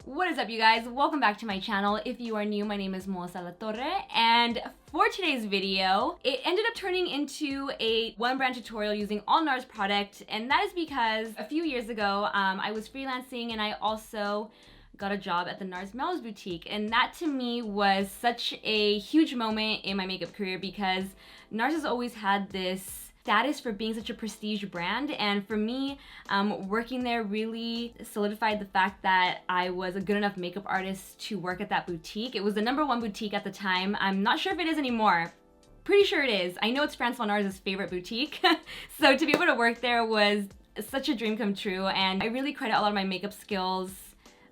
What is up, you guys? Welcome back to my channel. If you are new, my name is Alatorre, and for today's video, it ended up turning into a one brand tutorial using all NARS product, and that is because a few years ago, I was freelancing and I also got a job at the NARS Mel's boutique, and that to me was such a huge moment in my makeup career because NARS has always had this status for being such a prestige brand, and for me, working there really solidified the fact that I was a good enough makeup artist to work at that boutique. It was the #1 boutique at the time. I'm not sure if it is anymore. Pretty sure it is. I know it's Francois NARS' favorite boutique. So to be able to work there was such a dream come true, and I really credit a lot of my makeup skills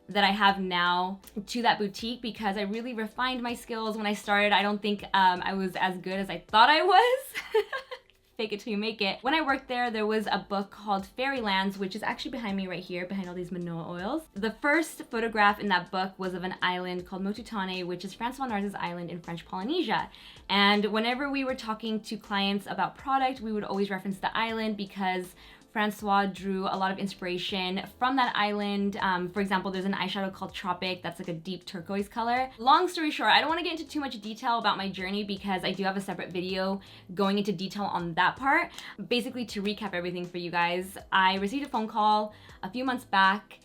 that I have now to that boutique because I really refined my skills. When I started, I don't think I was as good as I thought I was. Fake it till you make it. When I worked there, there was a book called Fairylands, which is actually behind me right here, behind all these Manoa oils. The first photograph in that book was of an island called Motuitane, which is Francois NARS' island in French Polynesia. And whenever we were talking to clients about product, we would always reference the island because Francois drew a lot of inspiration from that island. For example, there's an eyeshadow called Tropic that's like a deep turquoise color. Long story short, I don't want to get into too much detail about my journey because I do have a separate video going into detail on that part. Basically, to recap everything for you guys, I received a phone call a few months back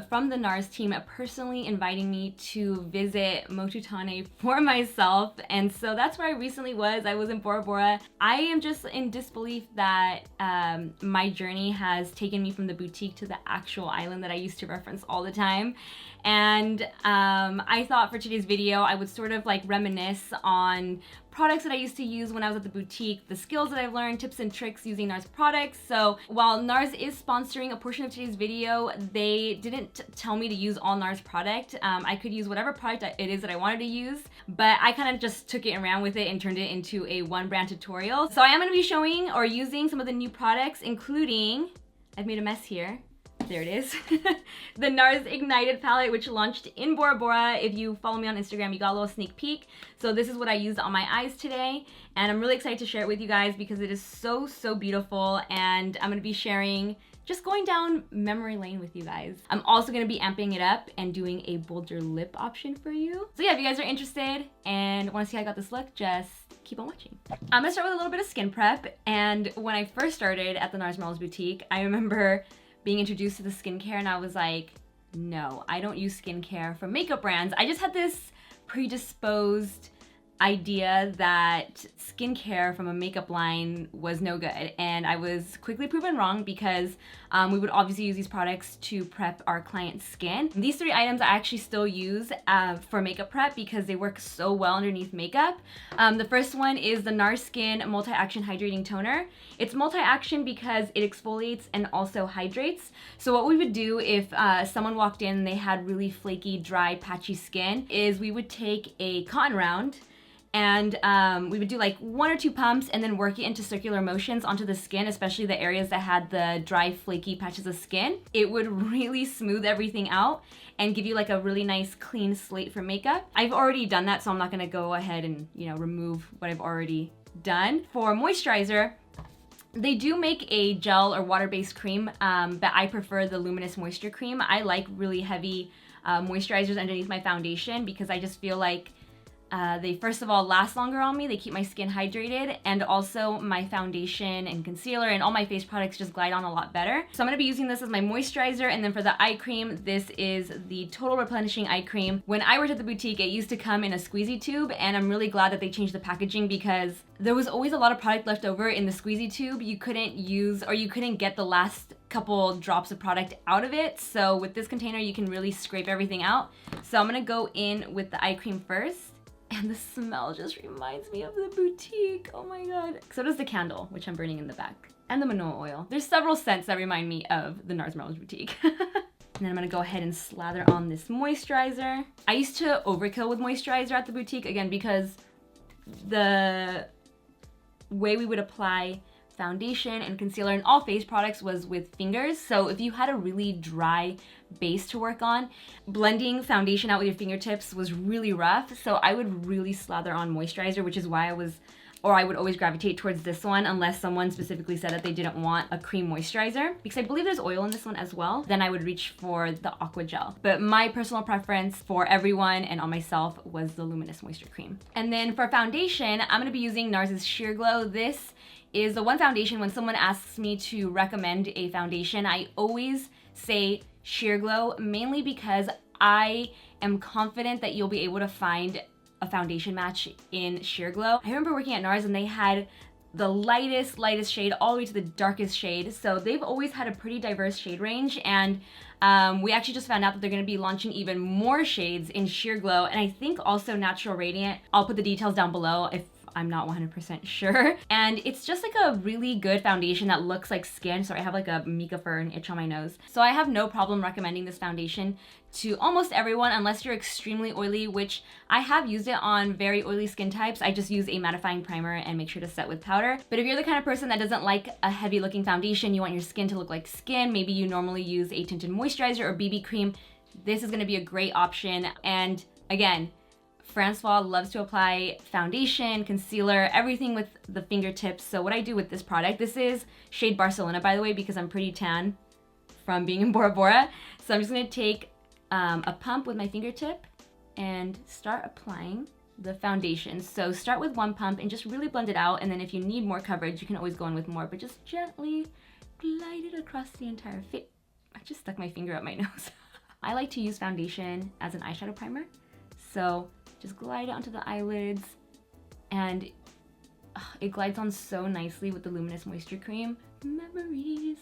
from the NARS team personally inviting me to visit Motuitane for myself, and so that's where I recently was. I was in Bora Bora. I am just in disbelief that my journey has taken me from the boutique to the actual island that I used to reference all the time. And I thought for today's video I would sort of like reminisce on products that I used to use when I was at the boutique, the skills that I've learned, tips and tricks using NARS products. So while NARS is sponsoring a portion of today's video, they didn't tell me to use all NARS product. I could use whatever product it is that I wanted to use, but I kind of just took it and ran with it and turned it into a one brand tutorial. So I am going to be showing or using some of the new products, including, I've made a mess here. There it is. The NARS Ignited palette, which launched in Bora Bora. If you follow me on Instagram, you got a little sneak peek. So this is what I used on my eyes today, and I'm really excited to share it with you guys because it is so, so beautiful, and I'm gonna be sharing, just going down memory lane with you guys. I'm also gonna be amping it up and doing a bolder lip option for you. So yeah, if you guys are interested and wanna see how I got this look, just keep on watching. I'm gonna start with a little bit of skin prep, and when I first started at the NARS Mel's boutique, I remember being introduced to the skincare and I was like, no, I don't use skincare from makeup brands. I just had this predisposed idea that skincare from a makeup line was no good, and I was quickly proven wrong because we would obviously use these products to prep our client's skin. These 3 items I actually still use for makeup prep because they work so well underneath makeup. The first one is the NARS Skin Multi-Action Hydrating Toner. It's multi-action because it exfoliates and also hydrates. So what we would do if someone walked in and they had really flaky, dry, patchy skin is we would take a cotton round and we would do like 1 or 2 pumps and then work it into circular motions onto the skin, especially the areas that had the dry, flaky patches of skin. It would really smooth everything out and give you like a really nice clean slate for makeup. I've already done that, so I'm not gonna go ahead and, you know, remove what I've already done. For moisturizer, they do make a gel or water-based cream, but I prefer the Luminous moisture cream. I like really heavy moisturizers underneath my foundation because I just feel like they first of all last longer on me, they keep my skin hydrated, and also my foundation and concealer and all my face products just glide on a lot better. So I'm going to be using this as my moisturizer, and then for the eye cream, this is the Total Replenishing Eye Cream. When I worked at the boutique, it used to come in a squeezy tube, and I'm really glad that they changed the packaging because there was always a lot of product left over in the squeezy tube. You couldn't use, or you couldn't get the last couple drops of product out of it. So with this container, you can really scrape everything out. So I'm going to go in with the eye cream first. And the smell just reminds me of the boutique. Oh my god. So does the candle, which I'm burning in the back. And the Manoa oil. There's several scents that remind me of the NARS Mel's boutique. And then I'm gonna go ahead and slather on this moisturizer. I used to overkill with moisturizer at the boutique, again, because the way we would apply foundation and concealer and all face products was with fingers. So if you had a really dry base to work on, blending foundation out with your fingertips was really rough. So I would really slather on moisturizer, which is why I was or I would always gravitate towards this one unless someone specifically said that they didn't want a cream moisturizer, because I believe there's oil in this one as well. Then I would reach for the Aqua Gel. But my personal preference for everyone and on myself was the Luminous Moisture Cream. And then for foundation, I'm gonna be using NARS's Sheer Glow. This is the one foundation when someone asks me to recommend a foundation, I always say Sheer Glow, mainly because I am confident that you'll be able to find a foundation match in Sheer Glow. I remember working at NARS and they had the lightest shade all the way to the darkest shade. So they've always had a pretty diverse shade range, and we actually just found out that they're gonna be launching even more shades in Sheer Glow, and I think also Natural Radiant. I'll put the details down below if I'm not 100% sure. And it's just like a really good foundation that looks like skin. Sorry, I have like a MEEKA fur and itch on my nose. So I have no problem recommending this foundation to almost everyone unless you're extremely oily, which I have used it on very oily skin types. I just use a mattifying primer and make sure to set with powder. But if you're the kind of person that doesn't like a heavy looking foundation, you want your skin to look like skin, maybe you normally use a tinted moisturizer or BB cream, this is gonna be a great option. And again, Francois loves to apply foundation, concealer, everything with the fingertips. So what I do with this product, this is shade Barcelona, by the way, because I'm pretty tan from being in Bora Bora. So I'm just gonna take a pump with my fingertip and start applying the foundation. So start with one pump and just really blend it out. And then if you need more coverage, you can always go in with more, but just gently glide it across the entire face. I just stuck my finger up my nose. I like to use foundation as an eyeshadow primer. So just glide it onto the eyelids, and it glides on so nicely with the Luminous Moisture Cream. Memories.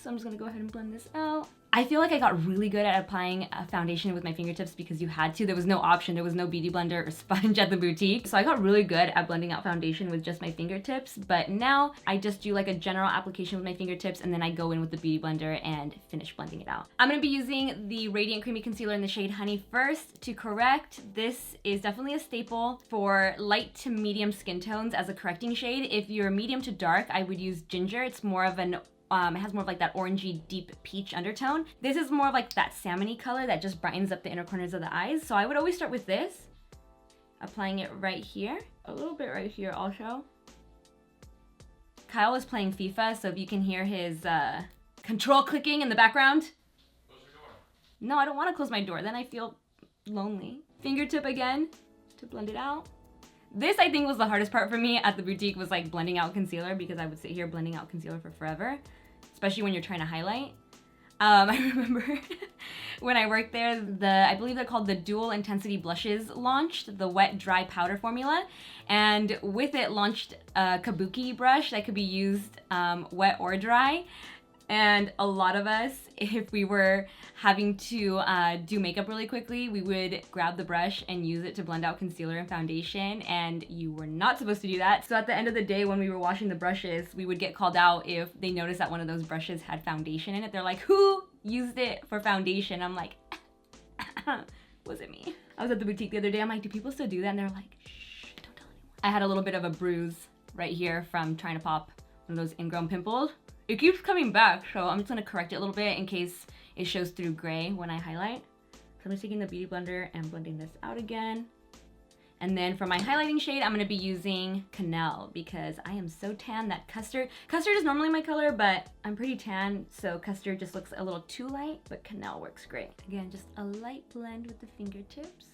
So I'm just gonna go ahead and blend this out. I feel like I got really good at applying a foundation with my fingertips because you had to. There was no option. There was no beauty blender or sponge at the boutique. So I got really good at blending out foundation with just my fingertips. But now I just do like a general application with my fingertips, and then I go in with the beauty blender and finish blending it out. I'm gonna be using the Radiant Creamy Concealer in the shade Honey first to correct. This is definitely a staple for light to medium skin tones as a correcting shade. If you're medium to dark, I would use Ginger. It's more of an it has more of like that orangey deep peach undertone. This is more of like that salmony color that just brightens up the inner corners of the eyes. So I would always start with this, applying it right here, a little bit right here also. Kyle is playing FIFA, so if you can hear his control clicking in the background. Close your door. No, I don't want to close my door, then I feel lonely. Fingertip again to blend it out. This, I think, was the hardest part for me at the boutique, was like blending out concealer, because I would sit here blending out concealer for forever, especially when you're trying to highlight. I remember when I worked there, I believe they're called the Dual Intensity Blushes launched, the wet dry powder formula, and with it launched a kabuki brush that could be used wet or dry. And a lot of us, if we were having to do makeup really quickly, we would grab the brush and use it to blend out concealer and foundation, and you were not supposed to do that. So at the end of the day, when we were washing the brushes, we would get called out if they noticed that one of those brushes had foundation in it. They're like, who used it for foundation? I'm like, was it me? I was at the boutique the other day, I'm like, do people still do that? And they're like, shh, don't tell anyone. I had a little bit of a bruise right here from trying to pop one of those ingrown pimples. It keeps coming back, so I'm just gonna correct it a little bit in case it shows through gray when I highlight. So I'm just taking the beauty blender and blending this out again. And then for my highlighting shade, I'm gonna be using Canelle because I am so tan that custard is normally my color, but I'm pretty tan, so custard just looks a little too light, but Canelle works great. Again, just a light blend with the fingertips.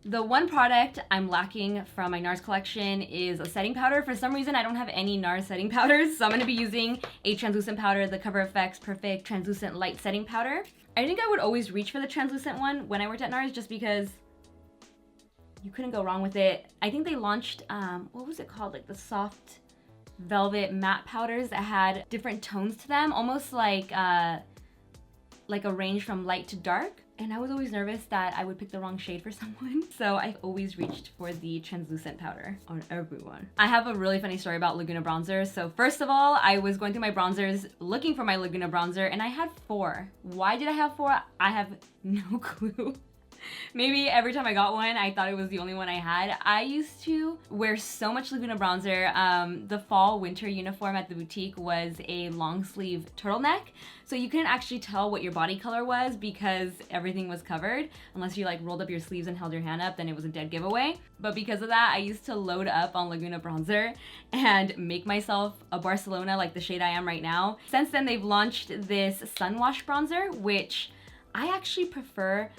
The one product I'm lacking from my NARS collection is a setting powder. For some reason, I don't have any NARS setting powders, so I'm gonna be using a translucent powder, the Cover FX Perfect Translucent Light Setting Powder. I think I would always reach for the translucent one when I worked at NARS just because you couldn't go wrong with it. I think they launched, what was it called? Like the soft velvet matte powders that had different tones to them, almost like a range from light to dark. And I was always nervous that I would pick the wrong shade for someone. So I've always reached for the translucent powder on everyone. I have a really funny story about Laguna bronzer. So first of all, I was going through my bronzers looking for my Laguna bronzer and I had 4. Why did I have 4? I have no clue. Maybe every time I got one, I thought it was the only one I had. I used to wear so much Laguna bronzer. The fall winter uniform at the boutique was a long sleeve turtleneck. So you couldn't actually tell what your body color was because everything was covered. Unless you like rolled up your sleeves and held your hand up, then it was a dead giveaway. But because of that, I used to load up on Laguna bronzer and make myself a Barcelona like the shade I am right now. Since then, they've launched this sun wash bronzer, which I actually prefer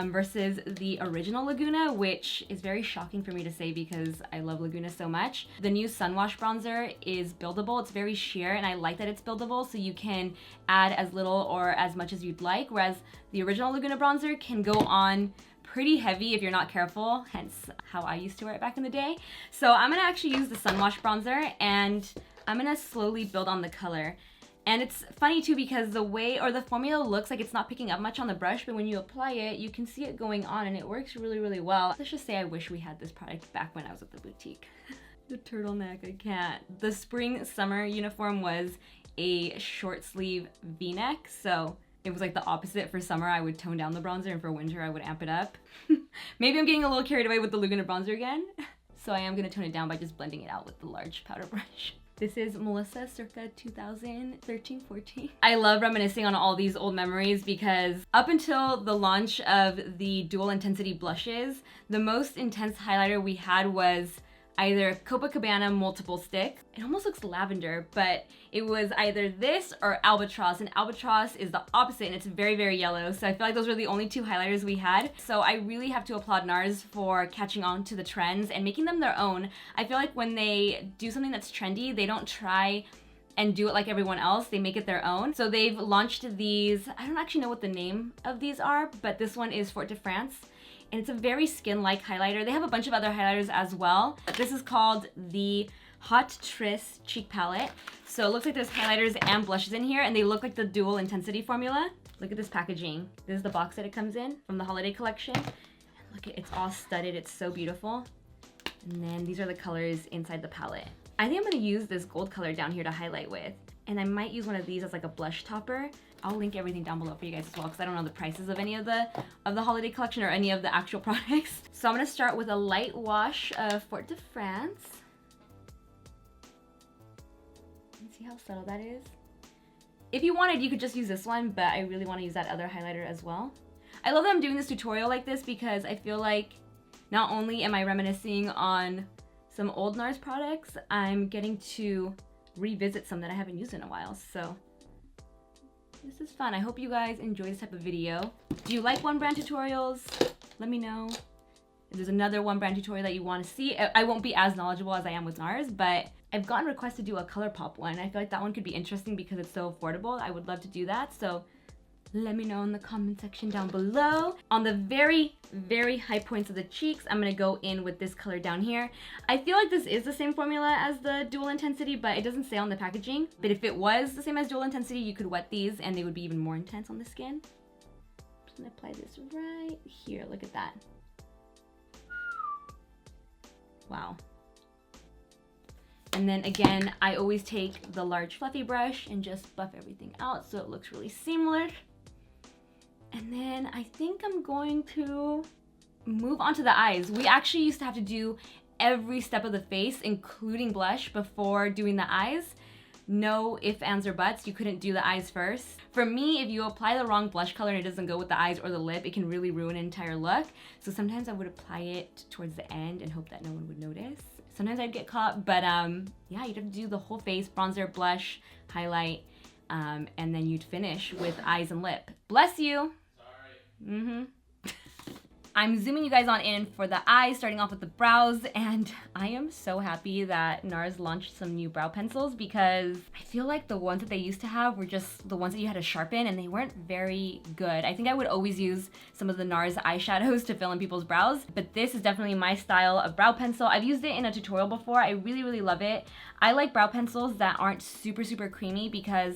versus the original Laguna, which is very shocking for me to say because I love Laguna so much. The new sun wash bronzer is buildable. It's very sheer, and I like that it's buildable, so you can add as little or as much as you'd like, whereas the original Laguna bronzer can go on pretty heavy if you're not careful, hence how I used to wear it back in the day. So I'm gonna actually use the sun wash bronzer, and I'm gonna slowly build on the color. And it's funny too because the way, or the formula looks like it's not picking up much on the brush, but when you apply it, you can see it going on and it works really, really well. Let's just say I wish we had this product back when I was at the boutique. The turtleneck, I can't. The spring summer uniform was a short sleeve V-neck, so it was like the opposite. For summer, I would tone down the bronzer, and for winter, I would amp it up. Maybe I'm getting a little carried away with the Laguna bronzer again. So I am gonna tone it down by just blending it out with the large powder brush. This is Melissa circa 2013-14. I love reminiscing on all these old memories because up until the launch of the dual intensity blushes, the most intense highlighter we had was either Copacabana multiple stick. It almost looks lavender, but it was either this or Albatross, and Albatross is the opposite and it's very, very yellow. So I feel like those were the only two highlighters we had. So I really have to applaud NARS for catching on to the trends and making them their own. I feel like when they do something that's trendy, they don't try and do it like everyone else. They make it their own. So they've launched these, I don't actually know what the name of these are, but this one is Fort de France. And it's a very skin-like highlighter. They have a bunch of other highlighters as well. This is called the Hot Tryst Cheek Palette. So it looks like there's highlighters and blushes in here, and they look like the dual intensity formula. Look at this packaging. This is the box that it comes in from the holiday collection. And look, it's all studded. It's so beautiful. And then these are the colors inside the palette. I think I'm gonna use this gold color down here to highlight with. And I might use one of these as like a blush topper. I'll link everything down below for you guys as well because I don't know the prices of any of the holiday collection or any of the actual products. So I'm gonna start with a light wash of Fort de France. See how subtle that is? If you wanted, you could just use this one, but I really want to use that other highlighter as well. I love that I'm doing this tutorial like this because I feel like not only am I reminiscing on some old NARS products, I'm getting to revisit some that I haven't used in a while. So this is fun. I hope you guys enjoy this type of video. Do you like one brand tutorials? Let me know. If there's another one brand tutorial that you want to see, I won't be as knowledgeable as I am with NARS, but I've gotten requests to do a ColourPop one. I feel like that one could be interesting because it's so affordable. I would love to do that. So let me know in the comment section down below. On the very, very high points of the cheeks, I'm gonna go in with this color down here. I feel like this is the same formula as the dual intensity, but it doesn't say on the packaging. But if it was the same as dual intensity, you could wet these and they would be even more intense on the skin. I'm just gonna apply this right here. Look at that. Wow. And then again, I always take the large fluffy brush and just buff everything out so it looks really seamless. And then I think I'm going to move on to the eyes. We actually used to have to do every step of the face, including blush, before doing the eyes. No ifs, ands, or buts. You couldn't do the eyes first. For me, if you apply the wrong blush color and it doesn't go with the eyes or the lip, it can really ruin an entire look. So sometimes I would apply it towards the end and hope that no one would notice. Sometimes I'd get caught, but yeah, you'd have to do the whole face, bronzer, blush, highlight, and then you'd finish with eyes and lip. Bless you. Sorry. I'm zooming you guys on in for the eyes, starting off with the brows, and I am so happy that NARS launched some new brow pencils because I feel like the ones that they used to have were just the ones that you had to sharpen and they weren't very good. I think I would always use some of the NARS eyeshadows to fill in people's brows, but this is definitely my style of brow pencil. I've used it in a tutorial before. I really, really love it. I like brow pencils that aren't super, super creamy because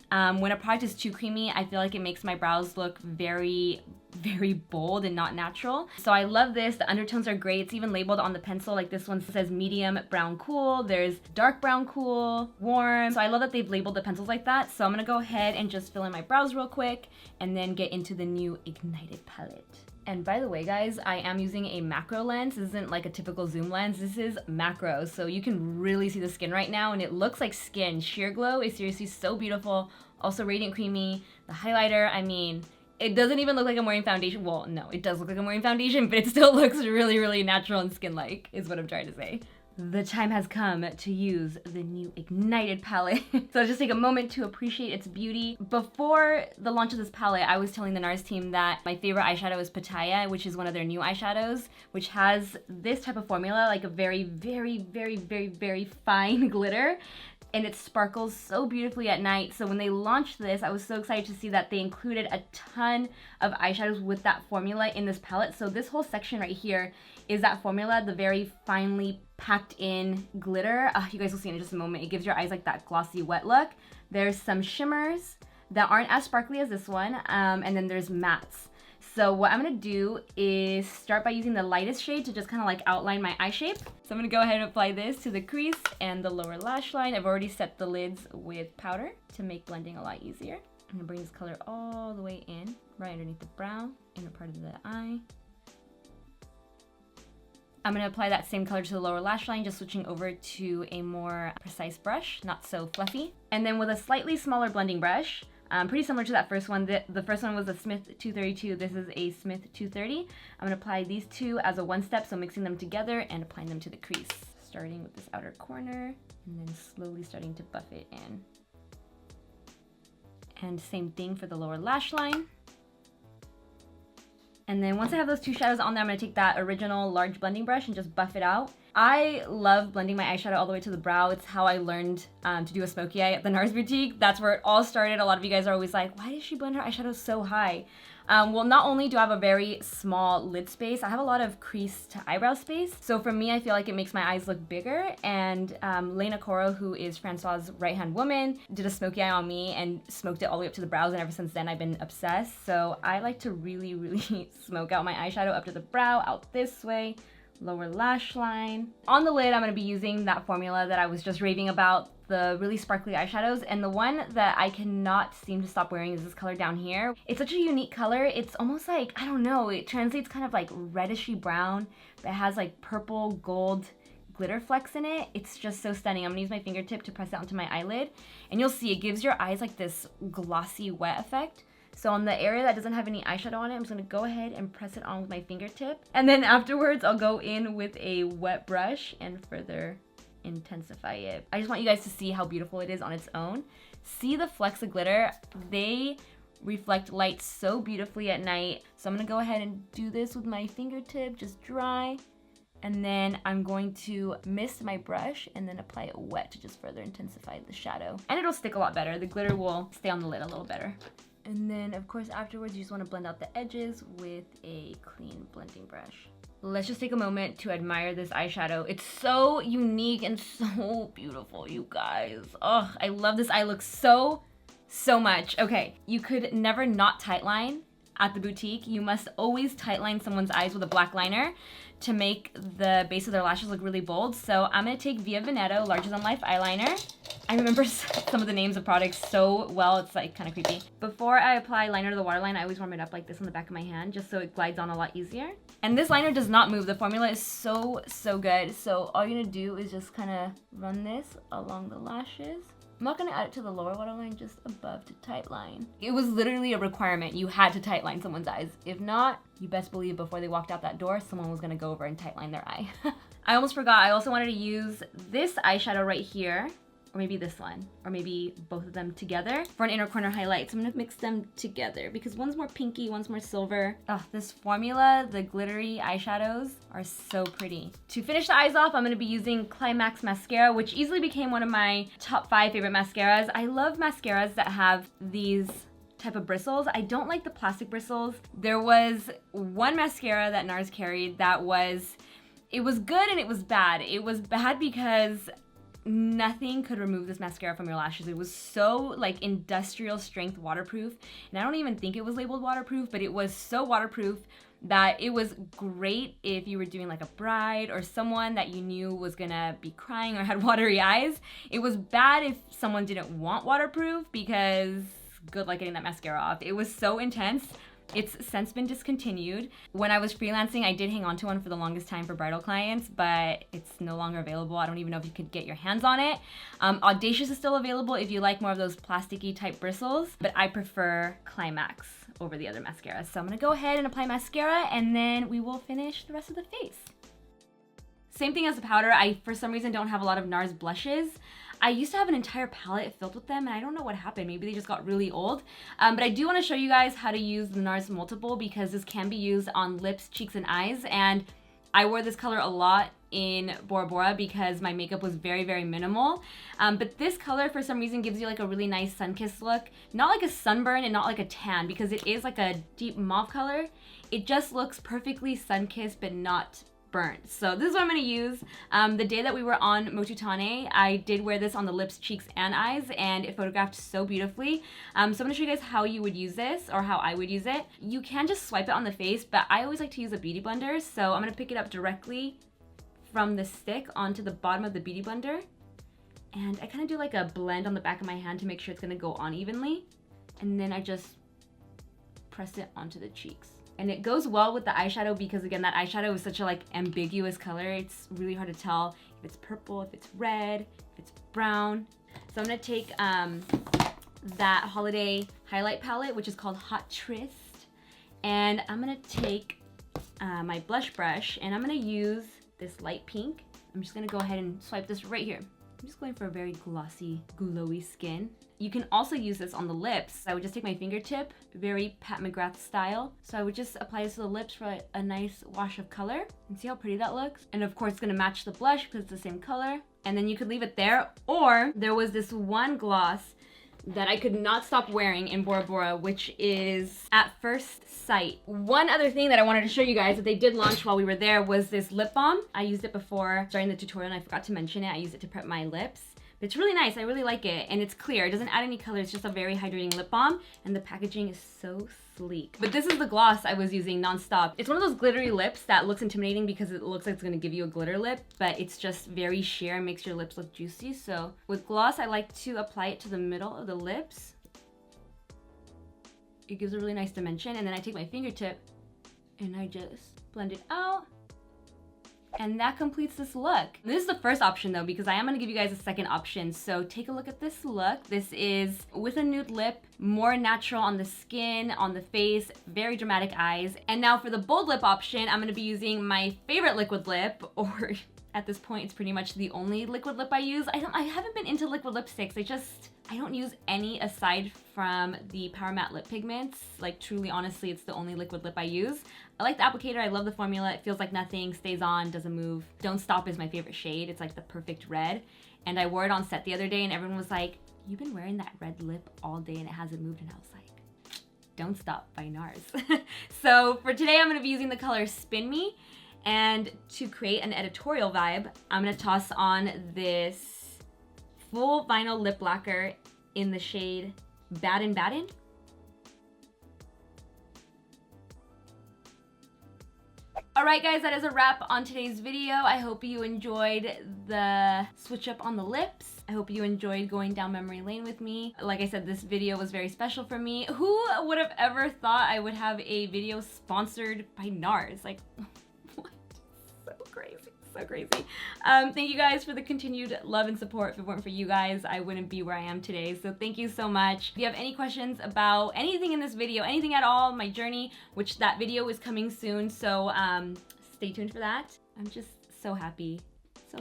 when a product is too creamy, I feel like it makes my brows look very, very bold and not natural. So I love this. The undertones are great. It's even labeled on the pencil. Like this one says medium brown cool. There's dark brown cool, warm. So I love that they've labeled the pencils like that. So I'm gonna go ahead and just fill in my brows real quick and then get into the new Ignited palette. And by the way, guys, I am using a macro lens. This isn't like a typical zoom lens. This is macro, so you can really see the skin right now, and it looks like skin. Sheer Glow is seriously so beautiful. Also radiant creamy. The highlighter, I mean, it doesn't even look like I'm wearing foundation. Well, no, it does look like I'm wearing foundation, but it still looks really, really natural and skin-like, is what I'm trying to say. The time has come to use the new Ignited palette. So let's just take a moment to appreciate its beauty. Before the launch of this palette, I was telling the NARS team that my favorite eyeshadow is Pattaya, which is one of their new eyeshadows, which has this type of formula, like a very, very, very, very, very fine glitter. And it sparkles so beautifully at night. So when they launched this, I was so excited to see that they included a ton of eyeshadows with that formula in this palette. So this whole section right here is that formula, the very finely packed in glitter. You guys will see in just a moment. It gives your eyes like that glossy wet look. There's some shimmers that aren't as sparkly as this one. And then there's mattes. So what I'm gonna do is start by using the lightest shade to just kind of like outline my eye shape. So I'm gonna go ahead and apply this to the crease and the lower lash line. I've already set the lids with powder to make blending a lot easier. I'm gonna bring this color all the way in, right underneath the brow, inner part of the eye. I'm gonna apply that same color to the lower lash line, just switching over to a more precise brush, not so fluffy. And then with a slightly smaller blending brush, pretty similar to that first one. The first one was a Smith 232. This is a Smith 230. I'm gonna apply these two as a one step, so mixing them together and applying them to the crease. Starting with this outer corner and then slowly starting to buff it in. And same thing for the lower lash line. And then once I have those two shadows on there, I'm gonna take that original large blending brush and just buff it out. I love blending my eyeshadow all the way to the brow. It's how I learned to do a smoky eye at the NARS boutique. That's where it all started. A lot of you guys are always like, why does she blend her eyeshadow so high? Well, not only do I have a very small lid space, I have a lot of crease to eyebrow space. So for me, I feel like it makes my eyes look bigger. And Lena Coro, who is Francois' right-hand woman, did a smoky eye on me and smoked it all the way up to the brows. And ever since then, I've been obsessed. So I like to really, really smoke out my eyeshadow up to the brow, out this way. Lower lash line. On the lid, I'm going to be using that formula that I was just raving about, the really sparkly eyeshadows. And the one that I cannot seem to stop wearing is this color down here. It's such a unique color. It's almost like, I don't know, it translates kind of like reddishy brown, but it has like purple gold glitter flecks in it. It's just so stunning. I'm gonna use my fingertip to press it onto my eyelid. And you'll see it gives your eyes like this glossy wet effect. So on the area that doesn't have any eyeshadow on it, I'm just gonna go ahead and press it on with my fingertip. And then afterwards, I'll go in with a wet brush and further intensify it. I just want you guys to see how beautiful it is on its own. See the flecks of glitter? They reflect light so beautifully at night. So I'm gonna go ahead and do this with my fingertip, just dry. And then I'm going to mist my brush and then apply it wet to just further intensify the shadow. And it'll stick a lot better. The glitter will stay on the lid a little better. And then, of course, afterwards, you just want to blend out the edges with a clean blending brush. Let's just take a moment to admire this eyeshadow. It's so unique and so beautiful, you guys. Oh, I love this eye look so much. Okay, you could never not tightline at the boutique. You must always tightline someone's eyes with a black liner to make the base of their lashes look really bold. So I'm gonna take Via Vanetto Larger Than Life eyeliner. I remember some of the names of products so well, it's like kind of creepy. Before I apply liner to the waterline, I always warm it up like this on the back of my hand, just so it glides on a lot easier. And this liner does not move. The formula is so good. So all you're gonna do is just kind of run this along the lashes. I'm not gonna add it to the lower waterline, just above to tightline. It was literally a requirement. You had to tightline someone's eyes. If not, you best believe before they walked out that door, someone was gonna go over and tightline their eye. I almost forgot, I also wanted to use this eyeshadow right here, or maybe this one, or maybe both of them together for an inner corner highlight. So I'm gonna mix them together because one's more pinky, one's more silver. Oh, this formula, the glittery eyeshadows are so pretty. To finish the eyes off, I'm gonna be using Climax mascara, which easily became one of my top 5 favorite mascaras. I love mascaras that have these type of bristles. I don't like the plastic bristles. There was one mascara that NARS carried that it was good and it was bad. It was bad because nothing could remove this mascara from your lashes. It was so like industrial strength waterproof, and I don't even think it was labeled waterproof, but it was so waterproof that it was great if you were doing like a bride or someone that you knew was gonna be crying or had watery eyes. It was bad if someone didn't want waterproof because good luck getting that mascara off. It was so intense It's since been discontinued. When I was freelancing, I did hang on to one for the longest time for bridal clients, but it's no longer available. I don't even know if you could get your hands on it. Audacious is still available if you like more of those plasticky type bristles, but I prefer Climax over the other mascaras. So I'm gonna go ahead and apply mascara, and then we will finish the rest of the face. Same thing as the powder. I, for some reason, don't have a lot of NARS blushes. I used to have an entire palette filled with them, and I don't know what happened. Maybe they just got really old. But I do want to show you guys how to use the NARS Multiple, because this can be used on lips, cheeks, and eyes. And I wore this color a lot in Bora Bora because my makeup was very, very minimal. But this color, for some reason, gives you like a really nice sun-kissed look. Not like a sunburn and not like a tan, because it is like a deep mauve color. It just looks perfectly sun-kissed, but not burnt. So this is what I'm going to use. The day that we were on Motutane, I did wear this on the lips, cheeks, and eyes, and it photographed so beautifully. So I'm going to show you guys how you would use this, or how I would use it. You can just swipe it on the face, but I always like to use a beauty blender, so I'm going to pick it up directly from the stick onto the bottom of the beauty blender, and I kind of do like a blend on the back of my hand to make sure it's going to go on evenly, and then I just press it onto the cheeks. And it goes well with the eyeshadow because, again, that eyeshadow is such a like ambiguous color. It's really hard to tell if it's purple, if it's red, if it's brown. So I'm gonna take that holiday highlight palette, which is called Hot Tryst, and I'm gonna take my blush brush, and I'm gonna use this light pink. I'm just gonna go ahead and swipe this right here. I'm just going for a very glossy, glowy skin. You can also use this on the lips. I would just take my fingertip, very Pat McGrath style. So I would just apply this to the lips for a nice wash of color. And see how pretty that looks? And of course it's gonna match the blush because it's the same color. And then you could leave it there. Or there was this one gloss that I could not stop wearing in Bora Bora, which is At First Sight. One other thing that I wanted to show you guys that they did launch while we were there was this lip balm. I used it before starting the tutorial and I forgot to mention it. I used it to prep my lips. It's really nice, I really like it, and it's clear. It doesn't add any color, it's just a very hydrating lip balm, and the packaging is so sleek. But this is the gloss I was using nonstop. It's one of those glittery lips that looks intimidating because it looks like it's gonna give you a glitter lip, but it's just very sheer and makes your lips look juicy. So with gloss, I like to apply it to the middle of the lips. It gives a really nice dimension, and then I take my fingertip and I just blend it out. And that completes this look. This is the first option though, because I am gonna give you guys a second option. So take a look at this look. This is with a nude lip, more natural on the skin, on the face, very dramatic eyes. And now for the bold lip option, I'm gonna be using my favorite liquid lip, or at this point, it's pretty much the only liquid lip I use. I haven't been into liquid lipsticks. I don't use any aside from the Power Matte lip pigments. Like truly, honestly, it's the only liquid lip I use. I like the applicator, I love the formula. It feels like nothing, stays on, doesn't move. Don't Stop is my favorite shade. It's like the perfect red. And I wore it on set the other day and everyone was like, you've been wearing that red lip all day and it hasn't moved. And I was like, Don't Stop by NARS. So for today, I'm gonna be using the color Spin Me. And to create an editorial vibe, I'm gonna toss on this full vinyl lip lacquer in the shade Baden. Alright guys, that is a wrap on today's video. I hope you enjoyed the switch up on the lips. I hope you enjoyed going down memory lane with me. Like I said, this video was very special for me. Who would have ever thought I would have a video sponsored by NARS? Like, what? So crazy. So crazy. Thank you guys for the continued love and support. If it weren't for you guys, I wouldn't be where I am today. So thank you so much. If you have any questions about anything in this video, anything at all, my journey, which that video is coming soon, so stay tuned for that. I'm just so happy.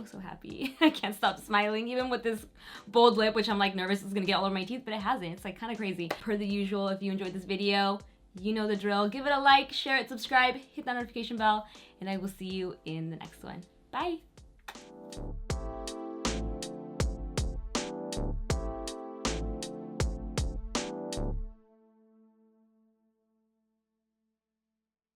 So happy. I can't stop smiling, even with this bold lip, which I'm like nervous is gonna get all over my teeth, but it hasn't. It's like kind of crazy. Per the usual, if you enjoyed this video, you know the drill. Give it a like, share it, subscribe, hit that notification bell, and I will see you in the next one. Bye.